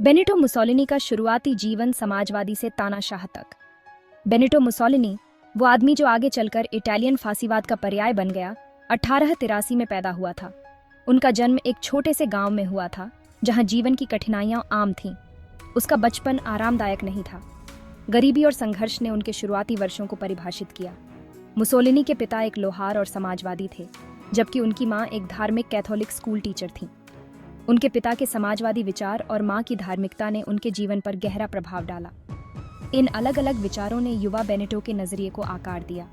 Benito Mussolini का शुरुआती जीवन समाजवादी से तानाशाह तक। बेनिटो मुसोलिनी, वो आदमी जो आगे चलकर इटालियन फांसीवाद का पर्याय बन गया, 1883 में पैदा हुआ था। उनका जन्म एक छोटे से गांव में हुआ था, जहां जीवन की कठिनाइयां आम थीं। उसका बचपन आरामदायक नहीं था। गरीबी और संघर्ष ने उनके शुरुआती वर्षों को परिभाषित किया। मुसोलिनी के पिता एक लोहार और समाजवादी थे, जबकि उनकी मां एक धार्मिक कैथोलिक स्कूल टीचर थीं। उनके पिता के समाजवादी विचार और मां की धार्मिकता ने उनके जीवन पर गहरा प्रभाव डाला। इन अलग अलग विचारों ने युवा बेनिटो के नजरिए को आकार दिया।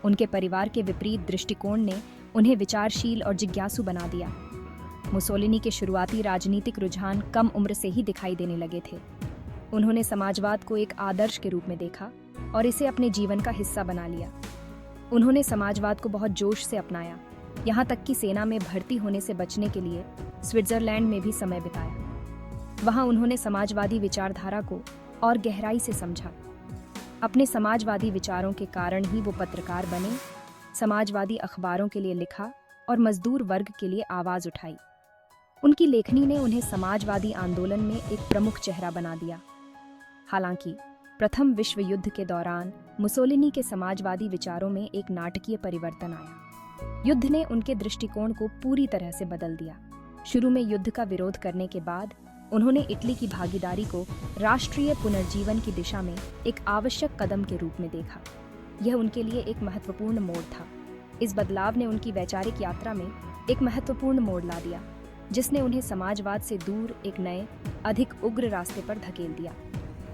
उनके परिवार के विपरीत दृष्टिकोण ने उन्हें विचारशील और जिज्ञासु बना दिया। मुसोलिनी के शुरुआती राजनीतिक रुझान कम उम्र से ही दिखाई देने लगे थे। उन्होंने समाजवाद को एक आदर्श के रूप में देखा और इसे अपने जीवन का हिस्सा बना लिया। उन्होंने समाजवाद को बहुत जोश से अपनाया, यहाँ तक कि सेना में भर्ती होने से बचने के लिए स्विट्जरलैंड में भी समय बिताया। वहाँ उन्होंने समाजवादी विचारधारा को और गहराई से समझा। अपने समाजवादी विचारों के कारण ही वो पत्रकार बने, समाजवादी अखबारों के लिए लिखा और मजदूर वर्ग के लिए आवाज उठाई। उनकी लेखनी ने उन्हें समाजवादी आंदोलन में एक प्रमुख चेहरा बना दिया। हालांकि प्रथम विश्व युद्ध के दौरान मुसोलिनी के समाजवादी विचारों में एक नाटकीय परिवर्तन आया। युद्ध ने उनके दृष्टिकोण को पूरी तरह से बदल दिया। शुरू में युद्ध का विरोध करने के बाद उन्होंने इटली की भागीदारी को राष्ट्रीय पुनर्जीवन की दिशा में एक आवश्यक कदम के रूप में देखा। यह उनके लिए एक महत्वपूर्ण मोड़ था। इस बदलाव ने उनकी वैचारिक यात्रा में एक महत्वपूर्ण मोड़ ला दिया, जिसने उन्हें समाजवाद से दूर एक नए, अधिक उग्र रास्ते पर धकेल दिया।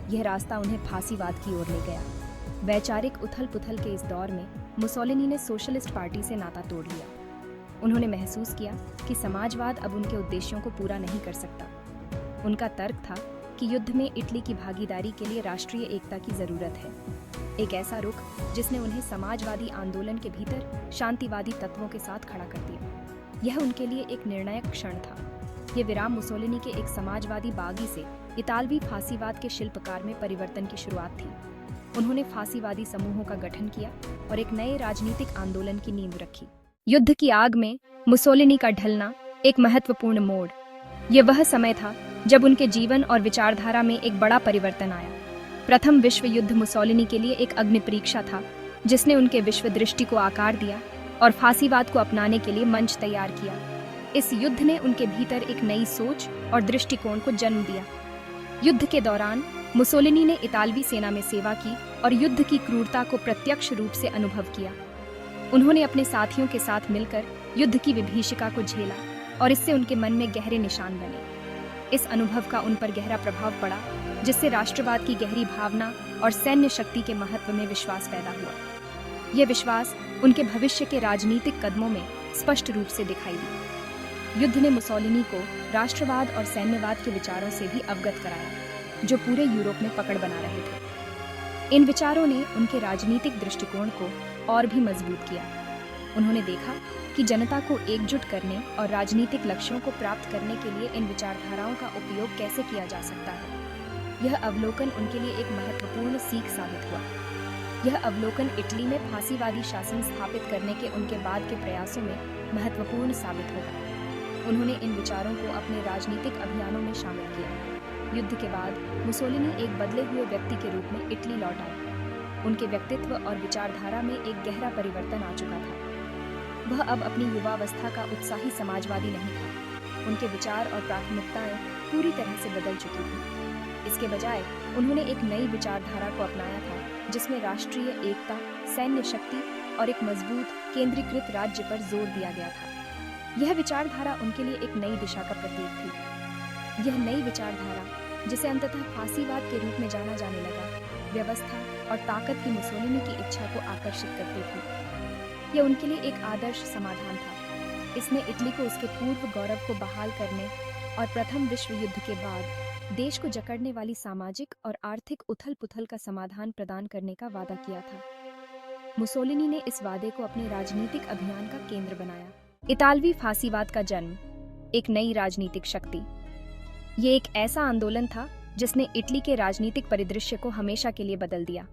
यह रास्ता उन्हें फांसीवाद की ओर ले गया। वैचारिक उथल पुथल के इस दौर में मुसोलिनी ने सोशलिस्ट पार्टी से नाता तोड़ लिया। उन्होंने महसूस किया कि समाजवाद अब उनके उद्देश्यों को पूरा नहीं कर सकता। उनका तर्क था कि युद्ध में इटली की भागीदारी के लिए राष्ट्रीय एकता की जरूरत है। एक ऐसा रुख जिसने उन्हें समाजवादी आंदोलन के भीतर शांतिवादी तत्वों के साथ खड़ा कर दिया। यह उनके लिए एक निर्णायक क्षण था। यह विराम मुसोलिनी के एक समाजवादी बागी से इतालवी फांसीवाद के शिल्पकार में परिवर्तन की शुरुआत थी। उन्होंने फांसीवादी समूहों का गठन किया और एक नए राजनीतिक आंदोलन की नींव रखी। युद्ध की आग में मुसोलिनी का ढलना एक महत्वपूर्ण मोड़। यह वह समय था जब उनके जीवन और विचारधारा में एक बड़ा परिवर्तन आया। प्रथम विश्व युद्ध मुसोलिनी के लिए एक अग्नि परीक्षा था, जिसने उनके विश्व दृष्टि को आकार दिया और फांसीवाद को अपनाने के लिए मंच तैयार किया। इस युद्ध ने उनके भीतर एक नई सोच और दृष्टिकोण को जन्म दिया। युद्ध के दौरान मुसोलिनी ने इतालवी सेना में सेवा की और युद्ध की क्रूरता को प्रत्यक्ष रूप से अनुभव किया। उन्होंने अपने साथियों के साथ मिलकर युद्ध की विभीषिका को झेला और इससे उनके मन में गहरे निशान बने। इस अनुभव का उन पर गहरा प्रभाव पड़ा, जिससे राष्ट्रवाद की गहरी भावना और सैन्य शक्ति के महत्व में विश्वास पैदा हुआ। यह विश्वास उनके भविष्य के राजनीतिक कदमों में स्पष्ट रूप से दिखाई दिया। युद्ध ने मुसोलिनी को राष्ट्रवाद और सैन्यवाद के विचारों से भी अवगत कराया, जो पूरे यूरोप में पकड़ बना रहे थे। इन विचारों ने उनके राजनीतिक दृष्टिकोण को और भी मजबूत किया। उन्होंने देखा कि जनता को एकजुट करने और राजनीतिक लक्ष्यों को प्राप्त करने के लिए इन विचारधाराओं का उपयोग कैसे किया जा सकता है। यह अवलोकन उनके लिए एक महत्वपूर्ण सीख साबित हुआ। यह अवलोकन इटली में फांसीवादी शासन स्थापित करने के उनके बाद के प्रयासों में महत्वपूर्ण साबित होगा। उन्होंने इन विचारों को अपने राजनीतिक अभियानों में शामिल किया। युद्ध के बाद मुसोलिनी एक बदले हुए व्यक्ति के रूप में इटली लौट आए। उनके व्यक्तित्व और विचारधारा में एक गहरा परिवर्तन आ चुका था। वह अब अपनी युवावस्था का उत्साही समाजवादी नहीं था। उनके विचार और प्राथमिकताएं पूरी तरह से बदल चुकी थीं। इसके बजाय उन्होंने एक नई विचारधारा को अपनाया था, जिसमें राष्ट्रीय एकता, सैन्य शक्ति और एक मजबूत केंद्रीकृत राज्य पर जोर दिया गया था। यह विचारधारा उनके लिए एक नई दिशा का प्रतीक थी। यह नई विचारधारा, जिसे अंततः फांसीवाद के रूप में जाना जाने लगा, व्यवस्था और ताकत की मुसोलिनी की इच्छा को आकर्षित करती थी। यह उनके लिए एक आदर्श समाधान था। इसने इटली को उसके पूर्व गौरव को बहाल करने और प्रथम विश्व युद्ध के बाद देश को जकड़ने वाली सामाजिक और आर्थिक उथल-पुथल का समाधान प्रदान करने का वादा किया था। मुसोलिनी ने इस वादे को अपने राजनीतिक अभियान का केंद्र बनाया। इतालवी फांसीवाद का जन्म, एक नई राजनीतिक शक्ति। ये एक ऐसा आंदोलन था जिसने इटली के राजनीतिक परिदृश्य को हमेशा के लिए बदल दिया।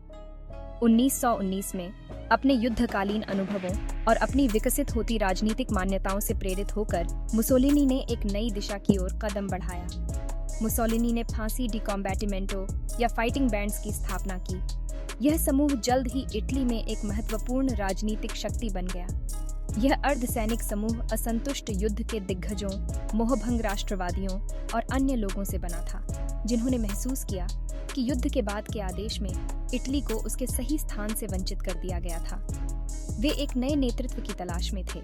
1919 में अपने युद्धकालीन अनुभवों और अपनी विकसित होती राजनीतिक मान्यताओं से प्रेरित होकर मुसोलिनी ने एक नई दिशा की ओर कदम बढ़ाया। मुसोलिनी ने फांसी डी कॉम्बैटिमेंटो या फाइटिंग बैंड्स की स्थापना की। यह समूह जल्द ही इटली में एक महत्वपूर्ण राजनीतिक शक्ति बन गया। यह अर्धसैनिक समूह असंतुष्ट युद्ध के दिग्गजों, मोहभंग राष्ट्रवादियों और अन्य लोगों से बना था, जिन्होंने महसूस किया कि युद्ध के बाद के आदेश में इटली को उसके सही स्थान से वंचित कर दिया गया था। वे एक नए नेतृत्व की तलाश में थे।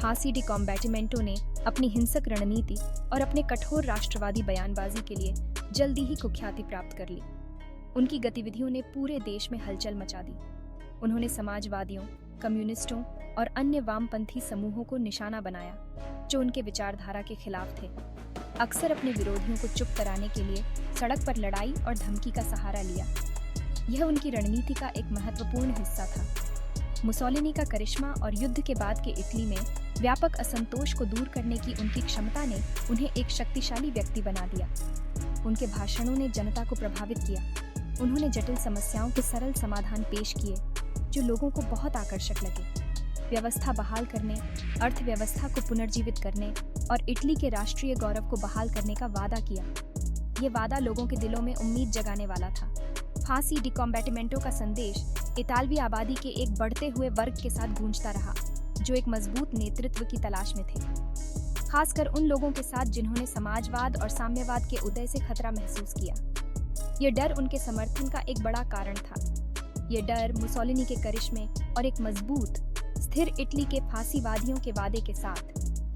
फांसी डी कॉम्बैटिमेंटो ने अपनी हिंसक रणनीति और अपने कठोर राष्ट्रवादी बयानबाजी के लिए जल्दी ही कुख्याति प्राप्त कर ली। उनकी गतिविधियों ने पूरे देश में हलचल मचा दी। उन्होंने समाजवादियों, कम्युनिस्टों और अन्य वामपंथी समूहों को निशाना बनाया, जो उनके विचारधारा के खिलाफ थे। अक्सर अपने विरोधियों को चुप कराने के लिए सड़क पर लड़ाई और धमकी का सहारा लिया। यह उनकी रणनीति का एक महत्वपूर्ण हिस्सा था। मुसोलिनी का करिश्मा और युद्ध के बाद के इटली में व्यापक असंतोष को दूर करने की उनकी क्षमता ने उन्हें एक शक्तिशाली व्यक्ति बना दिया। उनके भाषणों ने जनता को प्रभावित किया। उन्होंने जटिल समस्याओं के सरल समाधान पेश किए, जो लोगों को बहुत आकर्षक लगे। व्यवस्था बहाल करने, अर्थव्यवस्था को पुनर्जीवित करने और इटली के राष्ट्रीय गौरव को बहाल करने का वादा किया। ये वादा लोगों के दिलों में उम्मीद जगाने वाला था। फांसी डी कॉम्बैटिमेंटो का संदेश इतालवी आबादी के एक बढ़ते हुए वर्ग के साथ गूंजता रहा, जो एक मजबूत नेतृत्व की तलाश में थे, खासकर उन लोगों के साथ जिन्होंने समाजवाद और साम्यवाद के उदय से खतरा महसूस किया। ये डर उनके समर्थन का एक बड़ा कारण था। ये डर मुसोलिनी के करिश्मे और एक मजबूत, स्थिर इटली के फांसीवादियों के वादे के साथ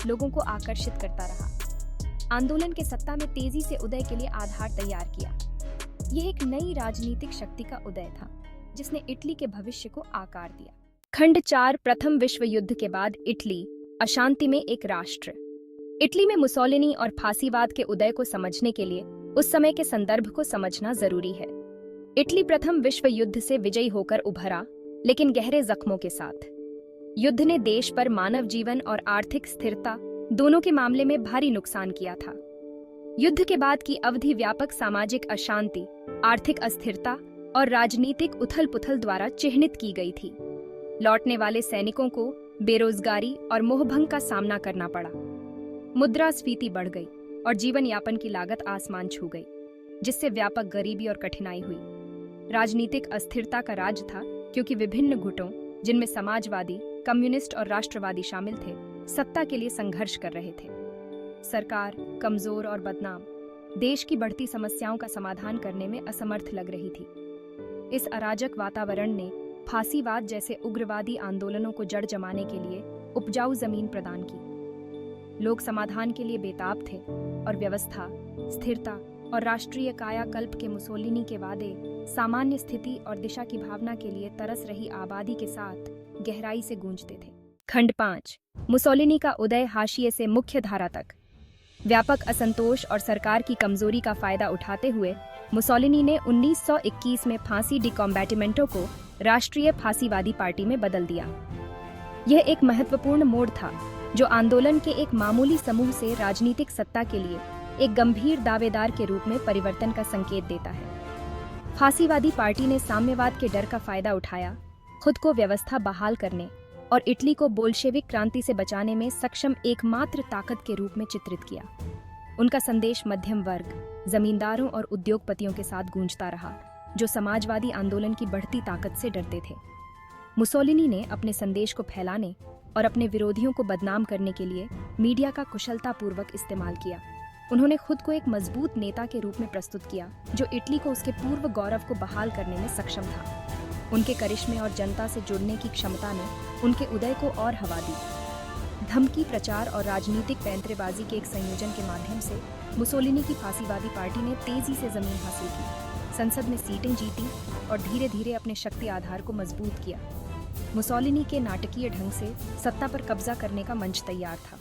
लोगों को आकर्षित करता रहा। आंदोलन के सत्ता में तेजी से उदय के लिए आधार तैयार किया। यह एक नई राजनीतिक शक्ति का उदय था, जिसने इटली के भविष्य को आकार दिया। खंड 4। प्रथम विश्व युद्ध के बाद इटली, अशांति में एक राष्ट्र। इटली में मुसोलिनी और फांसीवाद के उदय को समझने के लिए उस समय के संदर्भ को समझना जरूरी है। इटली प्रथम विश्व युद्ध से विजयी होकर उभरा, लेकिन गहरे जख्मों के साथ। युद्ध ने देश पर मानव जीवन और आर्थिक स्थिरता दोनों के मामले में भारी नुकसान किया था। युद्ध के बाद की अवधि व्यापक सामाजिक अशांति, आर्थिक अस्थिरता और राजनीतिक उथल-पुथल द्वारा चिह्नित की गई थी। लौटने वाले सैनिकों को बेरोजगारी और मोहभंग का सामना करना पड़ा। मुद्रास्फीति बढ़ गई और जीवन यापन की लागत आसमान छू गई, जिससे व्यापक गरीबी और कठिनाई हुई। राजनीतिक अस्थिरता का राज था, क्योंकि विभिन्न गुटों, जिनमें समाजवादी, कम्युनिस्ट और राष्ट्रवादी शामिल थे, सत्ता के लिए संघर्ष कर रहे थे। सरकार, कमजोर और बदनाम, देश की बढ़ती समस्याओं का समाधान करने में असमर्थ लग रही थी। इस अराजक वातावरण ने फांसीवाद जैसे उग्रवादी आंदोलनों को जड़ जमाने के लिए उपजाऊ जमीन प्रदान की। लोग समाधान के लिए बेताब थे और व्यवस्था, स्थिरता और राष्ट्रीय कायाकल्प के मुसोलिनी के वादे सामान्य स्थिति और दिशा की भावना के लिए तरस रही आबादी के साथ गहराई से गूंजते थे। खंड 5। मुसोलिनी का उदय हाशिए से मुख्य धारा तक। व्यापक असंतोष और सरकार की कमजोरी का फायदा उठाते हुए मुसोलिनी ने 1921 में फांसी डी कॉम्बैटिमेंटो को राष्ट्रीय फांसीवादी पार्टी में बदल दिया। यह एक महत्वपूर्ण मोड़ था, जो आंदोलन के एक मामूली समूह से राजनीतिक सत्ता के लिए एक गंभीर दावेदार के रूप में परिवर्तन का संकेत देता है। फांसीवादी पार्टी ने साम्यवाद के डर का फायदा उठाया, खुद को व्यवस्था बहाल करने और इटली को बोल्शेविक क्रांति से बचाने में सक्षम एकमात्र ताकत के रूप में चित्रित किया। उनका संदेश मध्यम वर्ग, जमींदारों और उद्योगपतियों के साथ गूंजता रहा, जो समाजवादी आंदोलन की बढ़ती ताकत से डरते थे। मुसोलिनी ने अपने संदेश को फैलाने और अपने विरोधियों को बदनाम करने के लिए मीडिया का कुशलतापूर्वक इस्तेमाल किया। उन्होंने खुद को एक मजबूत नेता के रूप में प्रस्तुत किया, जो इटली को उसके पूर्व गौरव को बहाल करने में सक्षम था। उनके करिश्मे और जनता से जुड़ने की क्षमता ने उनके उदय को और हवा दी। धमकी, प्रचार और राजनीतिक पैंतरेबाजी के एक संयोजन के माध्यम से मुसोलिनी की फांसीवादी पार्टी ने तेजी से जमीन हासिल की, संसद में सीटें जीती और धीरे धीरे अपने शक्ति आधार को मजबूत किया। मुसोलिनी के नाटकीय ढंग से सत्ता पर कब्जा करने का मंच तैयार था।